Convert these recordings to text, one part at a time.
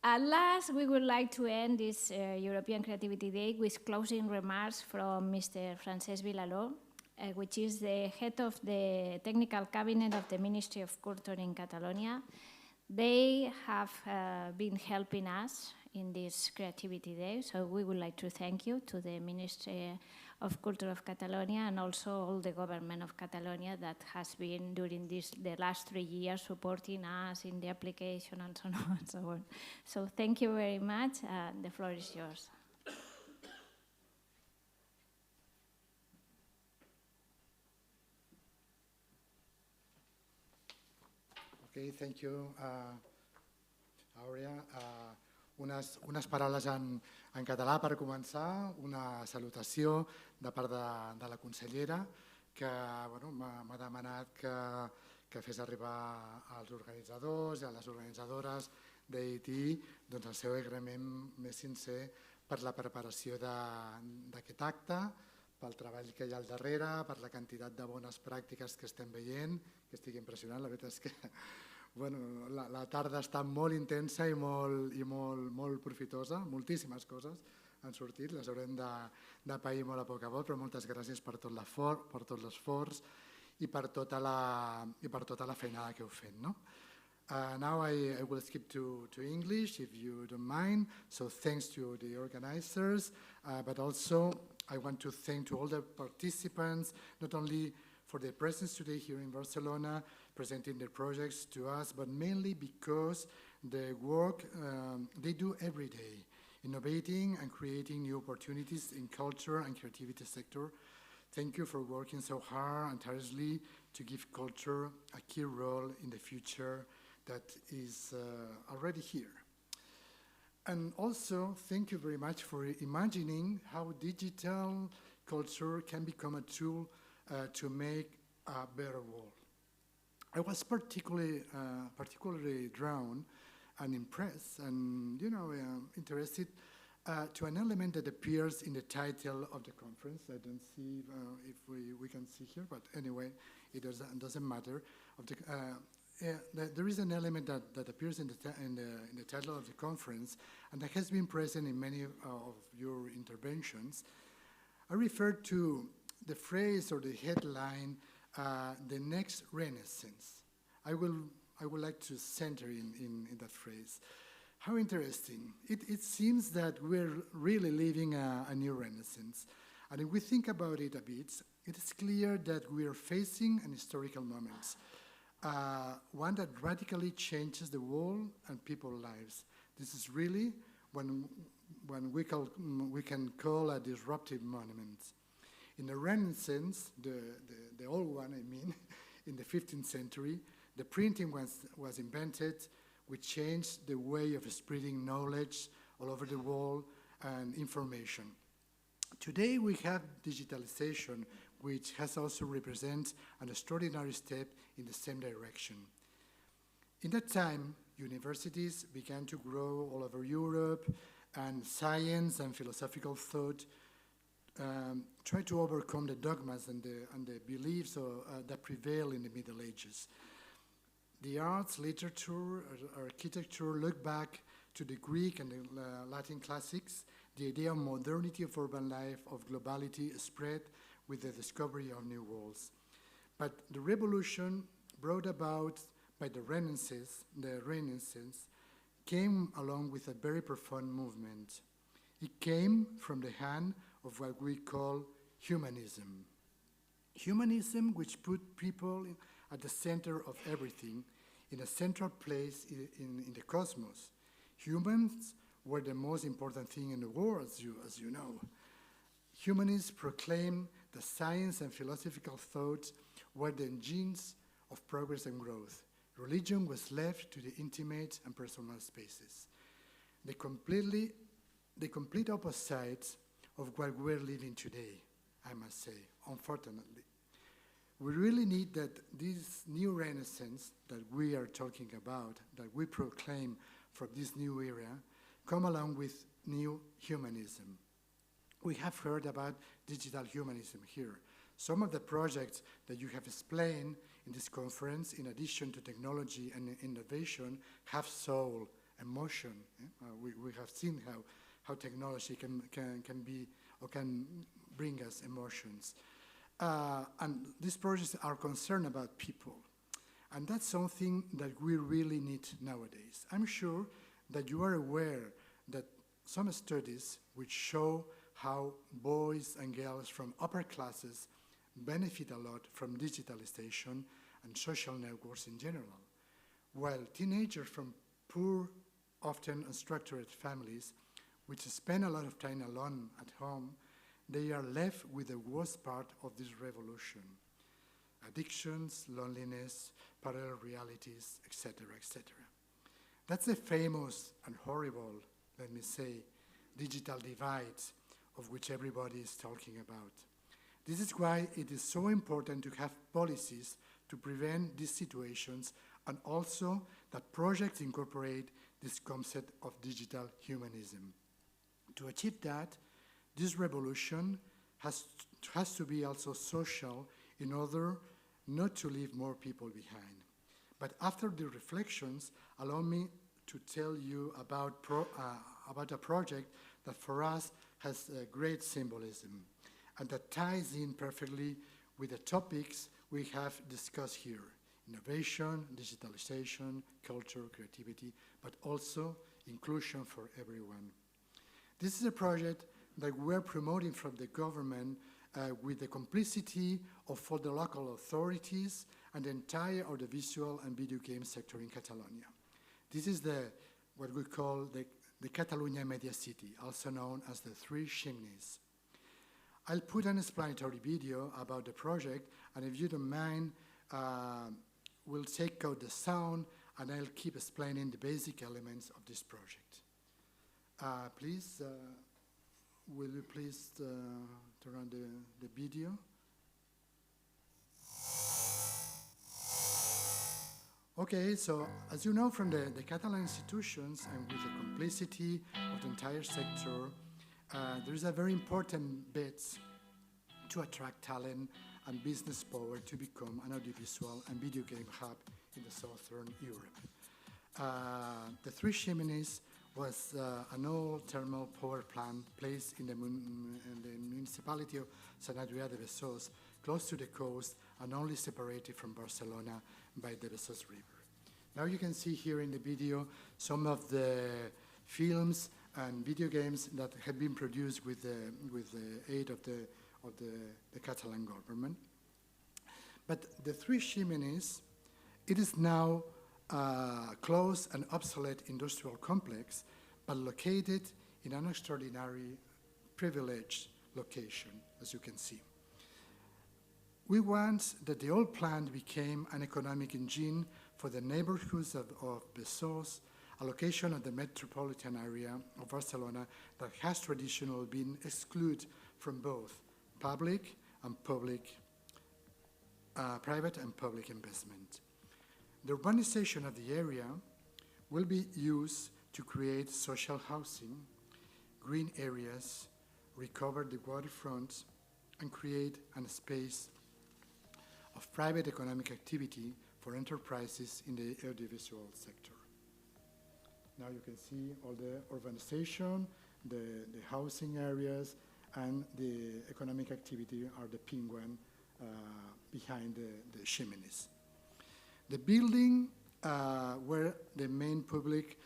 At last, we would like to end this European Creativity Day with closing remarks from Mr. Francesc Vilaró, which is the head of the technical cabinet of the Ministry of Culture in Catalonia. They have been helping us in this Creativity Day, so we would like to thank you to the Ministry of Culture of Catalonia and also all the government of Catalonia that has been during the last 3 years supporting us in the application and so on and so on. So thank you very much. The floor is yours. Okay, thank you, Aurea. Unes paraules en català per començar, una salutació de part de la consellera que m'ha demanat que fes arribar als organitzadors i a les organitzadores d'EIT doncs el seu agraïment més sincer per la preparació d'aquest acte, pel treball que hi ha al darrere, per la quantitat de bones pràctiques que estem veient, que estic impressionat, la veritat és que la tarda està molt intensa i molt profitosa, moltíssimes coses han sortit, les haurem de pair molt a poc a poc, però moltes gràcies per tot l'esforç i per tota la feinada que heu fet. Now I will skip to English, if you don't mind. So thanks to the organizers, but also I want to thank to all the participants, not only for their presence today here in Barcelona, presenting their projects to us, but mainly because the work they do every day, innovating and creating new opportunities in culture and creativity sector. Thank you for working so hard and tirelessly to give culture a key role in the future that is already here. And also, thank you very much for imagining how digital culture can become a tool to make a better world. I was particularly drawn and impressed and interested to an element that appears in the title of the conference. I don't see if we can see here, but anyway, it doesn't matter. There is an element that appears in the title of the conference and that has been present in many of your interventions. I refer to the phrase or the headline, the next Renaissance. I would like to center in that phrase. How interesting. It seems that we're really living a new Renaissance. And if we think about it a bit, it is clear that we are facing an historical moment, one that radically changes the world and people's lives. This is really when we can call a disruptive moment. In the Renaissance, the old one, I mean, in the 15th century, the printing was invented, which changed the way of spreading knowledge all over the world and information. Today we have digitalization, which has also represented an extraordinary step in the same direction. In that time, universities began to grow all over Europe, and science and philosophical thought try to overcome the dogmas and the beliefs that prevail in the Middle Ages. The arts, literature, architecture look back to the Greek and the Latin classics. The idea of modernity of urban life, of globality, spread with the discovery of new worlds. But the revolution brought about by the Renaissance came along with a very profound movement. It came from the hand of what we call humanism. Humanism, which put people at the center of everything, in a central place in the cosmos. Humans were the most important thing in the world, as you know. Humanists proclaimed that science and philosophical thought were the engines of progress and growth. Religion was left to the intimate and personal spaces. The complete opposite of what we're living today, I must say, unfortunately. We really need that this new Renaissance that we are talking about, that we proclaim from this new era, come along with new humanism. We have heard about digital humanism here. Some of the projects that you have explained in this conference, in addition to technology and innovation, have soul emotion. We have seen how technology can be or can bring us emotions. And these projects are concerned about people. And that's something that we really need nowadays. I'm sure that you are aware that some studies which show how boys and girls from upper classes benefit a lot from digitalization and social networks in general, while teenagers from poor, often unstructured families, which spend a lot of time alone at home, they are left with the worst part of this revolution: addictions, loneliness, parallel realities, etc., etc. That's the famous and horrible, let me say, digital divide of which everybody is talking about. This is why it is so important to have policies to prevent these situations, and also that projects incorporate this concept of digital humanism. To achieve that, this revolution has to be also social in order not to leave more people behind. But after the reflections, allow me to tell you about a project that for us has a great symbolism and that ties in perfectly with the topics we have discussed here: innovation, digitalization, culture, creativity, but also inclusion for everyone. This is a project that we're promoting from the government with the complicity of all the local authorities and the entire audiovisual and video game sector in Catalonia. This is what we call the Catalonia Media City, also known as the Three Chimneys. I'll put an explanatory video about the project, and if you don't mind, we'll take out the sound and I'll keep explaining the basic elements of this project. Please, will you please turn on the video? Okay, so as you know from the Catalan institutions and with the complicity of the entire sector, there is a very important bit to attract talent and business power to become an audiovisual and video game hub in the southern Europe. The Three Chimneys was an old thermal power plant placed in the municipality of Sant Adrià de Besòs, close to the coast and only separated from Barcelona by the Besòs River. Now you can see here in the video some of the films and video games that have been produced with the aid of the Catalan government. But the Three Chimneys, it is now a closed and obsolete industrial complex, but located in an extraordinary, privileged location, as you can see. We want that the old plant became an economic engine for the neighborhoods of Besòs, a location of the metropolitan area of Barcelona that has traditionally been excluded from both private and public investment. The urbanization of the area will be used to create social housing, green areas, recover the waterfront, and create a space of private economic activity for enterprises in the audiovisual sector. Now you can see all the urbanization, the housing areas, and the economic activity are the pink one behind the chimneys. The building where the main public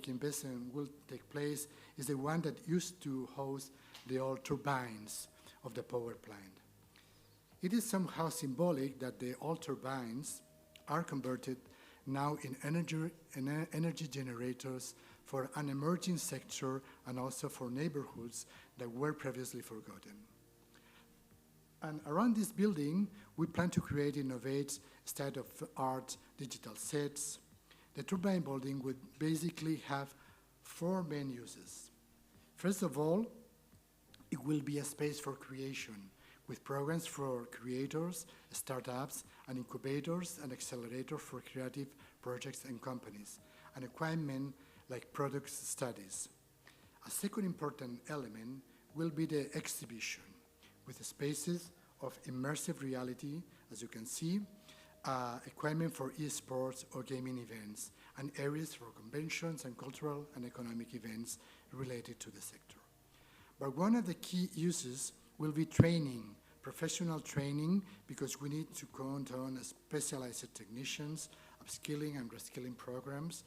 investment will take place is the one that used to host the old turbines of the power plant. It is somehow symbolic that the old turbines are converted now in energy generators for an emerging sector and also for neighborhoods that were previously forgotten. And around this building, we plan to create innovative state-of-the-art digital sets. The turbine building would basically have four main uses. First of all, it will be a space for creation, with programs for creators, startups, and incubators and accelerators for creative projects and companies, and equipment like product studies. A second important element will be the exhibition, with spaces of immersive reality, as you can see, equipment for esports or gaming events, and areas for conventions and cultural and economic events related to the sector. But one of the key uses will be training, professional training, because we need to count on specialized technicians, upskilling and reskilling programs,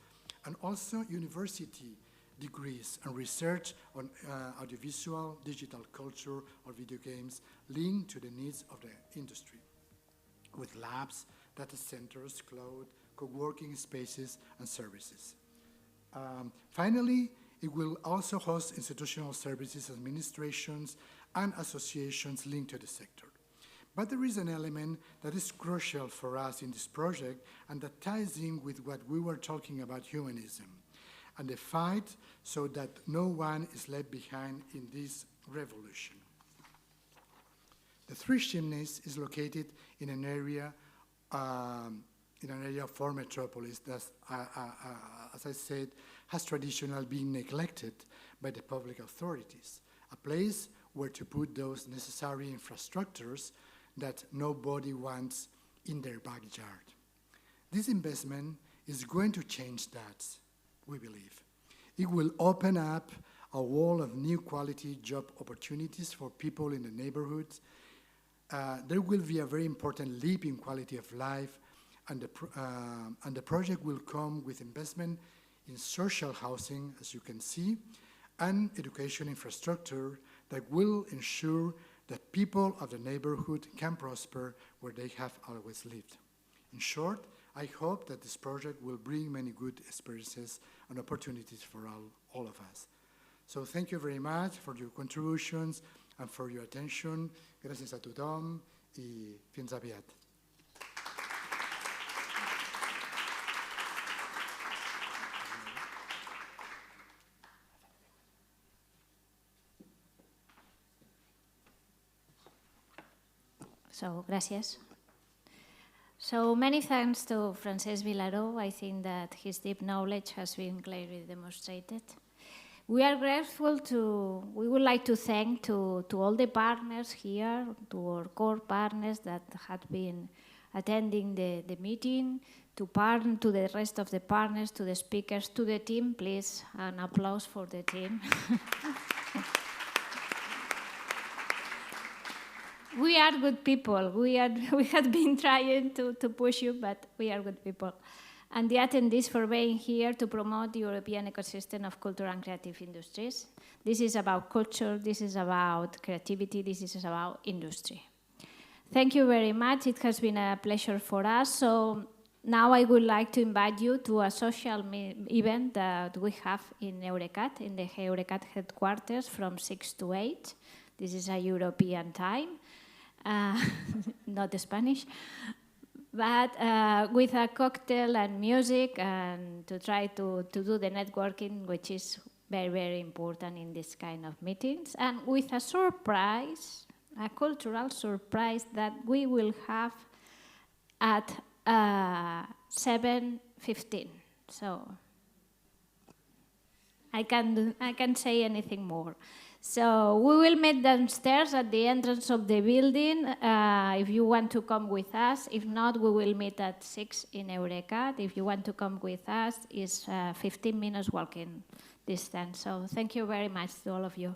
and also university degrees and research on audiovisual, digital culture, or video games linked to the needs of the industry, with labs, data centers, cloud, co-working spaces, and services. Finally, it will also host institutional services, administrations, and associations linked to the sector. But there is an element that is crucial for us in this project and that ties in with what we were talking about humanism and the fight so that no one is left behind in this revolution. The Three Chimneys is located in an area for Metropolis that, as I said, has traditionally been neglected by the public authorities, a place where to put those necessary infrastructures that nobody wants in their backyard. This investment is going to change that, we believe. It will open up a wall of new quality job opportunities for people in the neighborhoods. There will be a very important leap in quality of life, and the project will come with investment in social housing, as you can see, and education infrastructure that will ensure that people of the neighborhood can prosper where they have always lived. In short, I hope that this project will bring many good experiences and opportunities for all of us. So thank you very much for your contributions and for your attention. Gràcies a tothom i fins aviat. So, gracias. So, many thanks to Francesc Vilaró. I think that his deep knowledge has been clearly demonstrated. We are grateful we would like to thank to all the partners here, to our core partners that had been attending the meeting, to the rest of the partners, to the speakers, to the team. Please, an applause for the team. We are good people. We had been trying to push you, but we are good people. And the attendees for being here to promote the European ecosystem of cultural and creative industries. This is about culture, this is about creativity, this is about industry. Thank you very much. It has been a pleasure for us. So now I would like to invite you to a social event that we have in Eurecat, in the Eurecat headquarters from 6 to 8. This is a European time. Not Spanish, but with a cocktail and music, and to try to do the networking, which is very, very important in this kind of meetings, and with a surprise, a cultural surprise that we will have at 7:15. So I can't say anything more. So we will meet downstairs at the entrance of the building if you want to come with us. If not, we will meet at 6 in Eurecat. If you want to come with us, it's 15 minutes walking distance. So thank you very much to all of you.